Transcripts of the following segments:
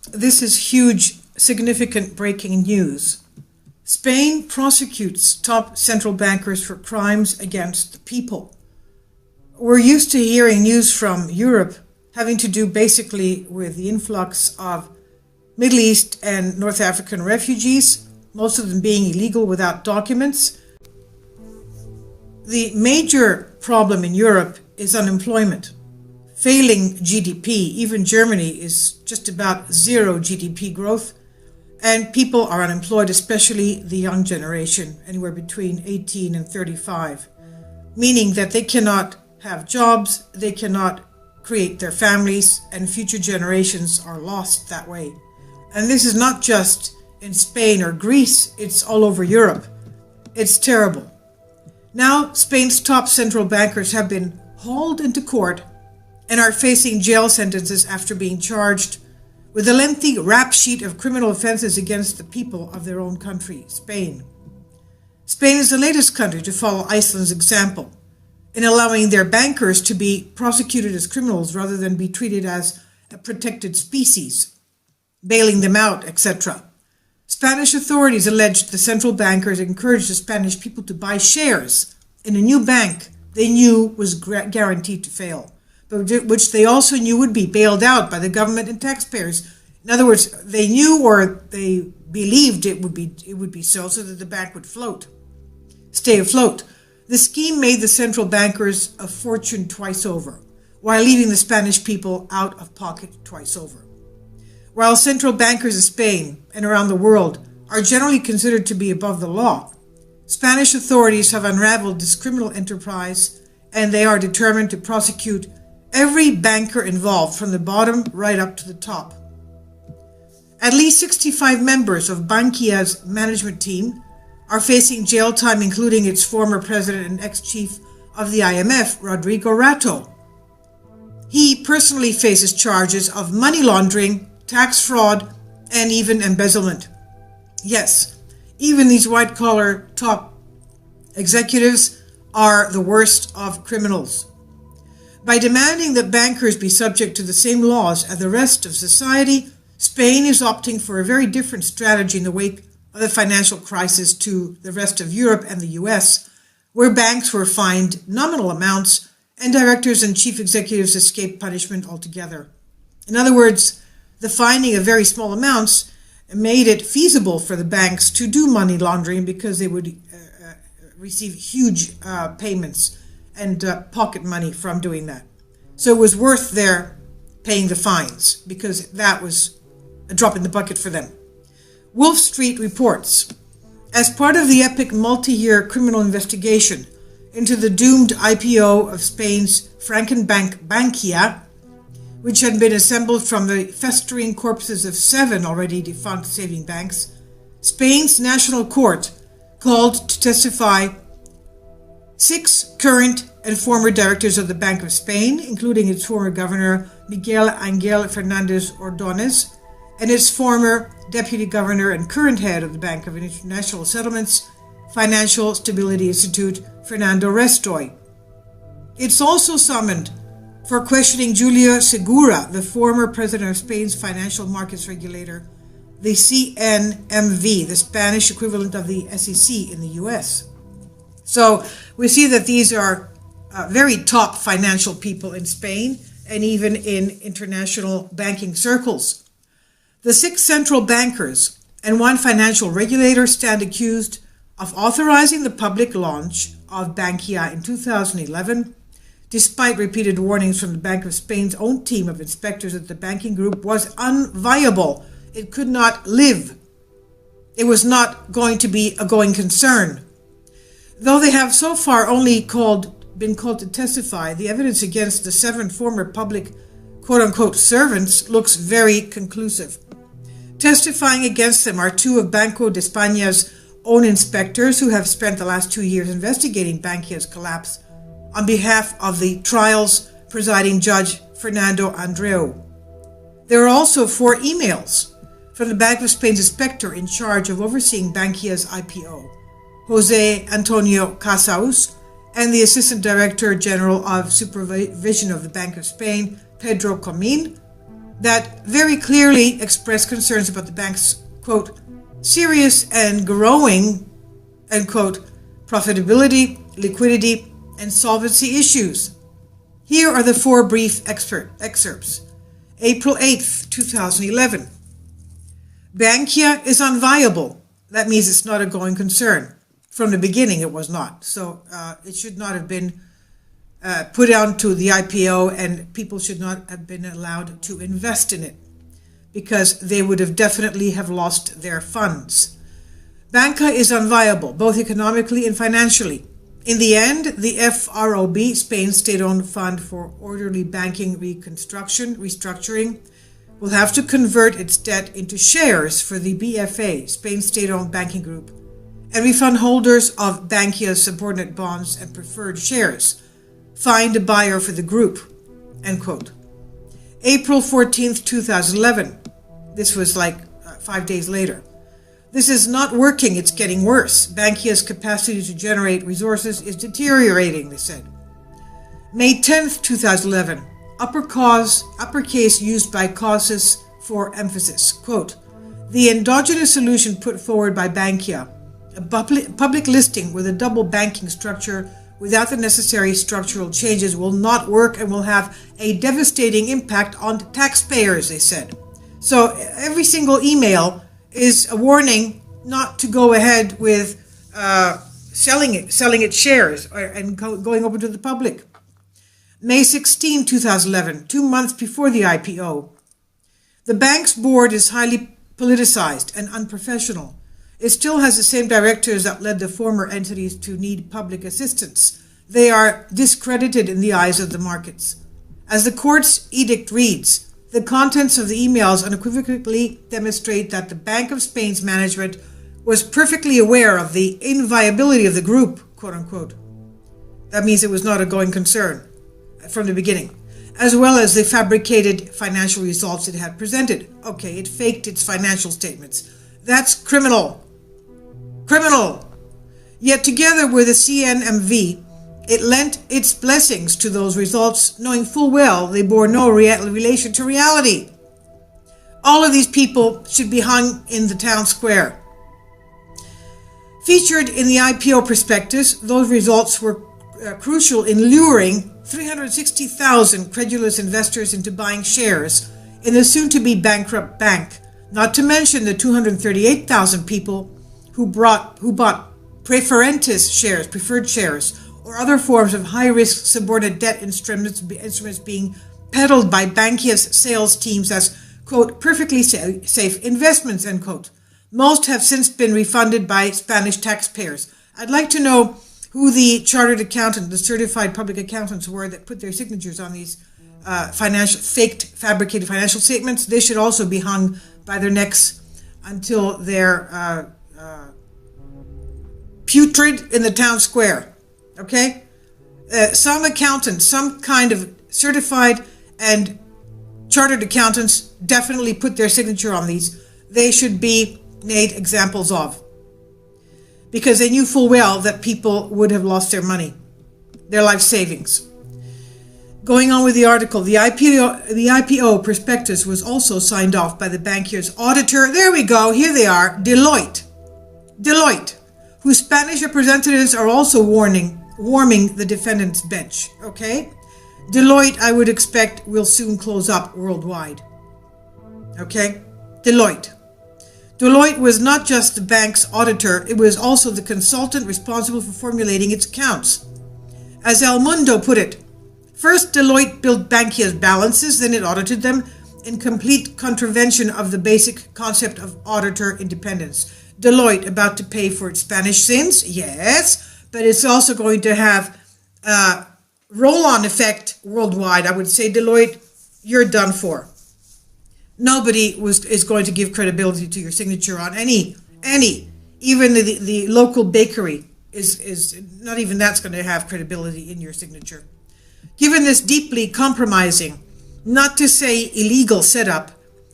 This is huge, significant breaking news. Spain prosecutes top central bankers for crimes against the people. We're used to hearing news from Europe having to do basically with the influx of Middle East and North African refugees, most of them being illegal without documents. The major problem in Europe is unemployment. Failing GDP, even Germany is just about zero GDP growth, and people are unemployed, especially the young generation, anywhere between 18 and 35, meaning that they cannot have jobs, they cannot create their families, and future generations are lost that way. And this is not just in Spain or Greece, it's all over Europe. It's terrible. Now, Spain's top central bankers have been hauled into court and are facing jail sentences after being charged with a lengthy rap sheet of criminal offenses against the people of their own country, Spain. Spain is the latest country to follow Iceland's example in allowing their bankers to be prosecuted as criminals rather than be treated as a protected species, bailing them out, etc. Spanish authorities alleged the central bankers encouraged the Spanish people to buy shares in a new bank they knew was guaranteed to fail, but which they also knew would be bailed out by the government and taxpayers. In other words, they knew or they believed it would be so that the bank would stay afloat. The scheme made the central bankers a fortune twice over, while leaving the Spanish people out of pocket twice over. While central bankers in Spain and around the world are generally considered to be above the law, Spanish authorities have unraveled this criminal enterprise, and they are determined to prosecute every banker involved from the bottom right up to the top. At least 65 members of Bankia's management team are facing jail time, including its former president and ex-chief of the IMF, Rodrigo Rato. He personally faces charges of money laundering, tax fraud, and even embezzlement. Yes, even these white-collar top executives are the worst of criminals. By demanding that bankers be subject to the same laws as the rest of society, Spain is opting for a very different strategy in the wake of the financial crisis to the rest of Europe and the US, where banks were fined nominal amounts and directors and chief executives escaped punishment altogether. In other words, the fining of very small amounts made it feasible for the banks to do money laundering because they would receive huge payments and pocket money from doing that. So it was worth their paying the fines because that was a drop in the bucket for them. Wolf Street reports, as part of the epic multi-year criminal investigation into the doomed IPO of Spain's Frankenbank Bankia, which had been assembled from the festering corpses of 7 already defunct saving banks, Spain's National Court called to testify 6 current and former directors of the Bank of Spain, including its former governor Miguel Ángel Fernández Ordóñez, and its former deputy governor and current head of the Bank of International Settlements, Financial Stability Institute, Fernando Restoy. It's also summoned for questioning Julio Segura, the former president of Spain's financial markets regulator, the CNMV, the Spanish equivalent of the SEC in the US. So we see that these are very top financial people in Spain and even in international banking circles. The 6 central bankers and 1 financial regulator stand accused of authorizing the public launch of Bankia in 2011, despite repeated warnings from the Bank of Spain's own team of inspectors that the banking group was unviable. It could not live. It was not going to be a going concern. Though they have so far only been called to testify, the evidence against the 7 former public quote-unquote servants looks very conclusive. Testifying against them are 2 of Banco de España's own inspectors who have spent the last 2 years investigating Bankia's collapse on behalf of the trial's presiding judge, Fernando Andreu. There are also 4 emails from the Bank of Spain's inspector in charge of overseeing Bankia's IPO, José Antonio Casaus, and the Assistant Director General of Supervision of the Bank of Spain, Pedro Comín, that very clearly expressed concerns about the bank's, quote, serious and growing, end quote, profitability, liquidity, and solvency issues. Here are the 4 brief excerpts. April 8th, 2011. Bankia is unviable. That means it's not a going concern. From the beginning, it was not. So it should not have been put out to the IPO, and people should not have been allowed to invest in it because they would have definitely have lost their funds. Banca is unviable, both economically and financially. In the end, the FROB, Spain's state-owned fund for orderly banking restructuring, will have to convert its debt into shares for the BFA, Spain's state-owned banking group, and refund holders of Bankia's subordinate bonds and preferred shares. Find a buyer for the group, end quote. April 14th, 2011. This was like 5 days later. This is not working, it's getting worse. Bankia's capacity to generate resources is deteriorating, they said. May 10th, 2011. Uppercase used by causes for emphasis. Quote, the endogenous solution put forward by Bankia, a public listing with a double banking structure without the necessary structural changes, will not work and will have a devastating impact on taxpayers, they said. So every single email is a warning not to go ahead with selling its shares and going open to the public. May 16, 2011, 2 months before the IPO. The bank's board is highly politicized and unprofessional. It still has the same directors that led the former entities to need public assistance. They are discredited in the eyes of the markets. As the court's edict reads, the contents of the emails unequivocally demonstrate that the Bank of Spain's management was perfectly aware of the inviability of the group, quote unquote. That means it was not a going concern from the beginning, as well as the fabricated financial results it had presented. Okay, it faked its financial statements. That's criminal. Criminal. Yet together with the CNMV, it lent its blessings to those results, knowing full well they bore no relation to reality. All of these people should be hung in the town square. Featured in the IPO prospectus, those results were crucial in luring 360,000 credulous investors into buying shares in the soon-to-be bankrupt bank, not to mention the 238,000 people who bought preferentes shares, preferred shares, or other forms of high-risk subordinate debt instruments being peddled by Bankia's sales teams as, quote, perfectly safe investments, end quote. Most have since been refunded by Spanish taxpayers. I'd like to know who the chartered accountant, the certified public accountants were that put their signatures on these fabricated financial statements. They should also be hung by their necks until they're putrid in the town square. Okay? Some accountants, some kind of certified and chartered accountants definitely put their signature on these. They should be made examples of, because they knew full well that people would have lost their money, their life savings. Going on with the article, the IPO prospectus was also signed off by the Bankia's auditor. There we go, here they are, Deloitte, whose Spanish representatives are also warming the defendant's bench, okay? Deloitte, I would expect, will soon close up worldwide, okay? Deloitte was not just the bank's auditor, it was also the consultant responsible for formulating its accounts. As El Mundo put it, first Deloitte built Bankia's balances, then it audited them in complete contravention of the basic concept of auditor independence. Deloitte about to pay for its Spanish sins? Yes, but it's also going to have a roll-on effect worldwide. I would say, Deloitte, you're done for. Nobody is going to give credibility to your signature on any. Even the local bakery is not even that's going to have credibility in your signature. Given this deeply compromising, not to say illegal setup,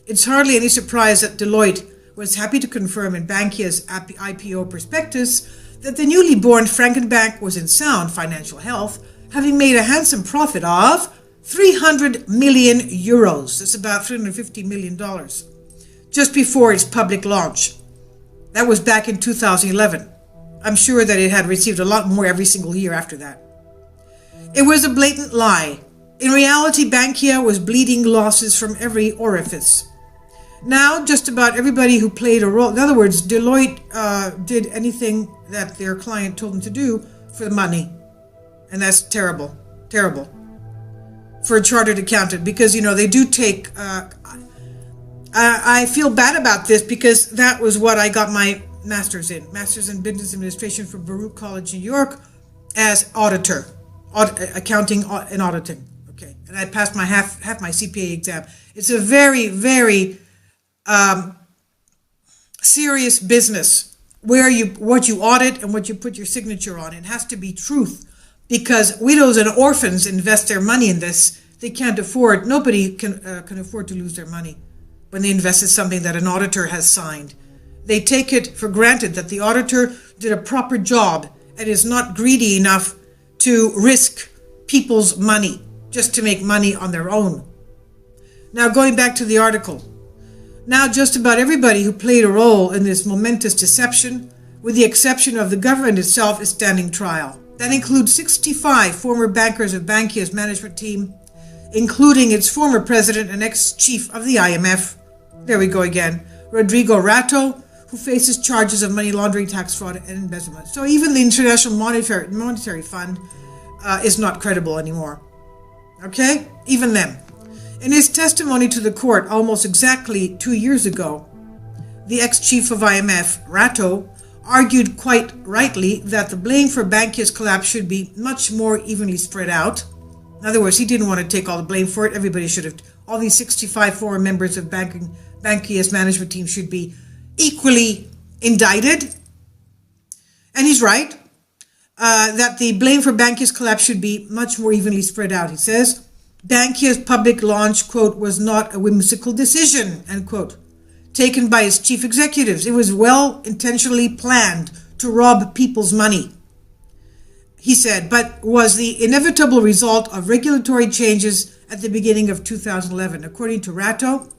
it's hardly any surprise that Deloitte was happy to confirm in Bankia's IPO prospectus that the newly born Frankenbank was in sound financial health, having made a handsome profit of 300 million euros. That's about $350 million. Just before its public launch. That was back in 2011. I'm sure that it had received a lot more every single year after that. It was a blatant lie. In reality, Bankia was bleeding losses from every orifice. Now, just about everybody who played a role, in other words, Deloitte did anything that their client told them to do for the money. And that's terrible, terrible for a chartered accountant, because, they do take, I feel bad about this because that was what I got my master's in business administration from Baruch College, New York, as auditor, accounting and auditing. Okay. And I passed my half my CPA exam. It's a very, very serious business where what you audit and what you put your signature on. It has to be truth, because widows and orphans invest their money in this. They can't afford. Nobody can afford to lose their money when they invest in something that an auditor has signed. They take it for granted that the auditor did a proper job and is not greedy enough to risk people's money just to make money on their own. Now, going back to the article. Now, just about everybody who played a role in this momentous deception, with the exception of the government itself, is standing trial. That includes 65 former bankers of Bankia's management team, including its former president and ex-chief of the IMF, there we go again, Rodrigo Rato, who faces charges of money laundering, tax fraud, and embezzlement. So even the International Monetary Fund is not credible anymore. Okay? Even them. In his testimony to the court almost exactly 2 years ago, the ex-chief of IMF, Rato, argued quite rightly that the blame for Bankia's collapse should be much more evenly spread out. In other words, he didn't want to take all the blame for it. Everybody should have, all these 65 former members of Bankia's management team should be equally indicted. And he's right, that the blame for Bankia's collapse should be much more evenly spread out. He says, Bankia's public launch, quote, was not a whimsical decision, end quote, taken by its chief executives. It was well intentionally planned to rob people's money, he said, but was the inevitable result of regulatory changes at the beginning of 2011. According to Rato,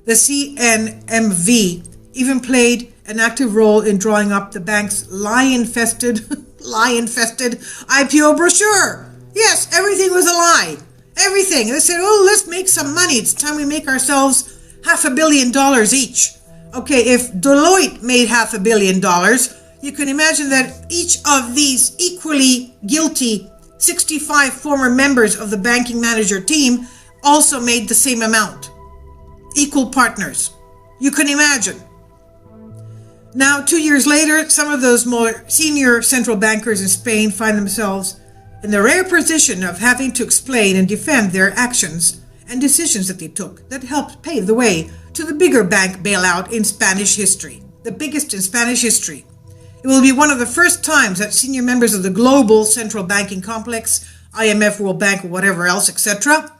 the CNMV even played an active role in drawing up the bank's lie-infested IPO brochure. Yes, everything was a lie. Everything. They said, oh, let's make some money. It's time we make ourselves $500 million each. Okay, if Deloitte made $500 million, you can imagine that each of these equally guilty 65 former members of the banking manager team also made the same amount. Equal partners. You can imagine. Now, 2 years later, some of those more senior central bankers in Spain find themselves in the rare position of having to explain and defend their actions and decisions that they took that helped pave the way to the bigger bank bailout in Spanish history, the biggest in Spanish history. It will be one of the first times that senior members of the global central banking complex, IMF, World Bank, or whatever else, etc.,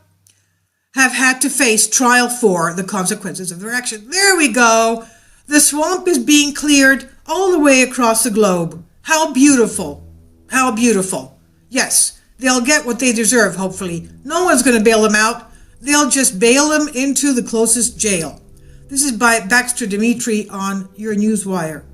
have had to face trial for the consequences of their action. There we go. The swamp is being cleared all the way across the globe. How beautiful. How beautiful. Yes, they'll get what they deserve, hopefully. No one's going to bail them out. They'll just bail them into the closest jail. This is by Baxter Dimitri on your Newswire.